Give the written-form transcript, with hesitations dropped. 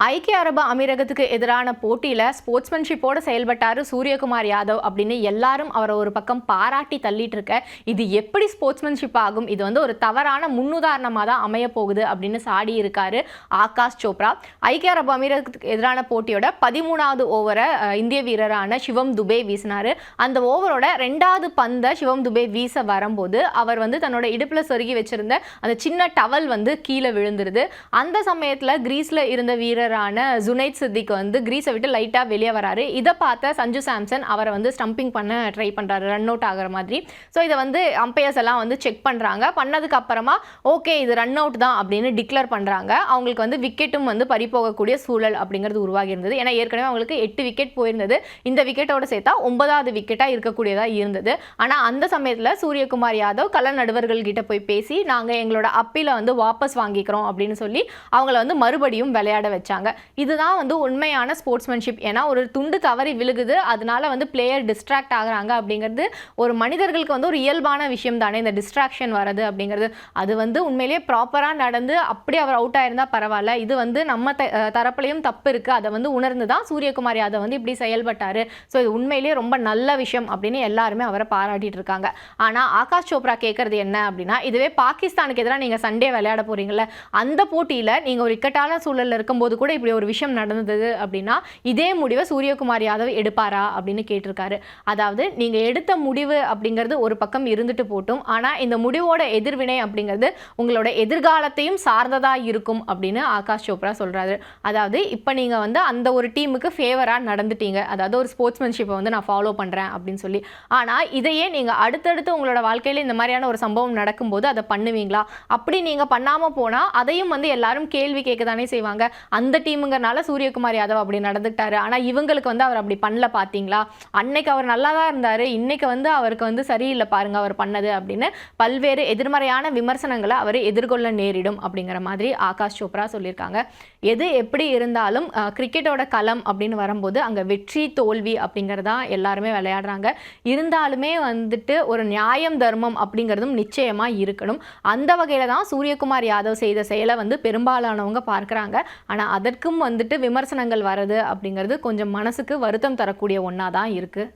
ஐக்கிய அரபு அமீரகத்துக்கு எதிரான போட்டியில் ஸ்போர்ட்ஸ்மேன்ஷிப்போடு செயல்பட்டார் சூரியகுமார் யாதவ் அப்படின்னு எல்லாரும் அவரை ஒரு பக்கம் பாராட்டி தள்ளிட்டு இருக்க, இது எப்படி ஸ்போர்ட்ஸ்மேன்ஷிப் ஆகும், இது வந்து ஒரு தவறான முன்னுதாரணமாக தான் அமைய போகுது அப்படின்னு சாடி இருக்காரு ஆகாஷ் சோப்ரா. ஐக்கிய அரபு அமீரகத்துக்கு எதிரான போட்டியோட 13வது ஓவரை இந்திய வீரரான சிவம் துபே வீசினார். அந்த ஓவரோட 2வது பந்தை சிவம் துபே வீச வரும்போது அவர் வந்து தன்னோட இடுப்பில் சொருகி வச்சிருந்த அந்த சின்ன டவல் வந்து கீழே விழுந்துருது. அந்த சமயத்தில் கிரீஸில் இருந்த வீரரான ஜுனைத் சித்திக் வந்து கிரீஸை விட்டு லைட்டாக வெளியே வராரு. இதை பார்த்த சஞ்சு சாம்சன் அவரை வந்து ஸ்டம்பிங் பண்ண ட்ரை பண்ணுறாரு, ரன் அவுட் ஆகிற மாதிரி. ஸோ இதை வந்து அம்பையர்ஸ் எல்லாம் வந்து செக் பண்ணுறாங்க. பண்ணதுக்கு அப்புறமா ஓகே இது ரன் அவுட் தான் அப்படின்னு டிக்ளேர் பண்ணுறாங்க. அவங்களுக்கு வந்து விக்கெட்டும் வந்து பறிபோகக்கூடிய சூழல் அப்படிங்கிறது உருவாகி இருந்தது. ஏன்னா ஏற்கனவே அவங்களுக்கு 8 விக்கெட் போயிருந்தது. இந்த விக்கெட்டோட சேர்த்தா 9வது விக்கெட்டாக இருக்கக்கூடியதாக இருந்தது. ஆனால் அந்த சமயத்தில் சூரியகுமார் யாதவ் கள நடுவர்கள் கிட்ட போய் பேசி நாங்கள் எங்களோட அப்பீலை வந்து வாபஸ் வாங்கிக்கிறோம் அப்படின்னு சொல்லி அவங்கள வந்து மறுபடியும் விளையாட வச்சாங்க. இதுதான் வந்து உண்மையான ஸ்போர்ட்ஸ்மேன்ஷிப். ஏன்னா ஒரு துண்டு தவறி விழுகுது, அதனால வந்து பிளேயர் டிஸ்ட்ராக்ட் ஆகுறாங்க அப்படிங்கிறது ஒரு மனிதர்களுக்கு வந்து ஒரு இயல்பான விஷயம் தானே. இந்த டிஸ்ட்ராக்ஷன் வரது அப்படிங்கிறது அது வந்து உண்மையிலேயே ப்ராப்பராக நடந்து அப்படி அவர் அவுட் ஆயிருந்தா பரவாயில்ல. இது வந்து நம்ம தரப்புலையும் தப்பு இருக்குது, அதை வந்து உணர்ந்து தான் சூரியகுமார் யாதவ் வந்து இப்படி செயல்பட்டார். ஸோ இது உண்மையிலேயே ரொம்ப நல்ல விஷயம் அப்படின்னு எல்லாருமே அவரை பாராட்டிட்டு இருக்காங்க. ஆனால் ஆகாஷ் சோப்ரா கேட்கறது என்ன அப்படின்னா, இதுவே பாகிஸ்தானுக்கு எதிராக நீங்கள் சண்டே விளையாட போறீங்கல்ல, அந்த போட்டியில் நீங்கள் ஒரு இக்கட்டான சூழலில் இருக்கும்போது கூட இப்படி ஒரு விஷயம் நடந்தது அப்படின்னா இதே முடிவை சூரியகுமார் யாதவ் எடுப்பாரா அப்படின்னு கேட்டிருக்காரு. அதாவது நீங்க எடுத்த முடிவு அப்படிங்கிறது ஒரு பக்கம் இருந்துட்டு போட்டும், ஆனா இந்த முடிவோட எதிர்வினை அப்படிங்கிறது உங்களோட எதிர்காலத்தையும் சார்ந்ததா இருக்கும் அப்படின்னு ஆகாஷ் சோப்ரா சொல்றாரு. அதாவது இப்போ நீங்க வந்து அந்த ஒரு டீமுக்கு ஃபேவரா நடந்துட்டீங்க, அதாவது ஒரு ஸ்போர்ட்ஸ்மேன்ஷிப்பை வந்து நான் ஃபாலோ பண்றேன் அப்படின்னு சொல்லி. ஆனா இதையே நீங்க அடுத்தடுத்து உங்களோட வாழ்க்கையில இந்த மாதிரியான ஒரு சம்பவம் நடக்கும்போது அதை பண்ணுவீங்களா? அப்படி நீங்க பண்ணாம போனா அதையும் வந்து எல்லாரும் கேள்வி கேட்க தானே செய்வாங்க. அந்த டீமுங்கனால சூரியகுமார் யாதவ் அப்படி நடந்துக்கிட்டாரு, ஆனால் இவங்களுக்கு வந்து அவர் அப்படி பண்ணல பார்த்தீங்களா, அன்னைக்கு அவர் நல்லா தான் இருந்தார், இன்னைக்கு வந்து அவருக்கு வந்து சரியில்லை பாருங்க அவர் பண்ணது அப்படின்னு பல்வேறு எதிர்மறையான விமர்சனங்களை அவர் எதிர்கொள்ள நேரிடும் அப்படிங்கிற மாதிரி ஆகாஷ் சோப்ரா சொல்லியிருக்காங்க. எது எப்படி இருந்தாலும் கிரிக்கெட்டோட களம் அப்படின்னு வரும்போது அங்கே வெற்றி தோல்வி அப்படிங்கிறதா எல்லாருமே விளையாடுறாங்க. இருந்தாலுமே வந்துட்டு ஒரு நியாயம் தர்மம் அப்படிங்கிறதும் நிச்சயமாக இருக்கணும். அந்த வகையில் தான் சூரியகுமார் யாதவ் செய்த செயலை வந்து பெரும்பாலானவங்க பார்க்குறாங்க. ஆனால் அதற்கும் வந்துட்டு விமர்சனங்கள் வர்றது அப்படிங்கிறது கொஞ்சம் மனசுக்கு வருத்தம் தரக்கூடிய ஒன்றா தான் இருக்குது.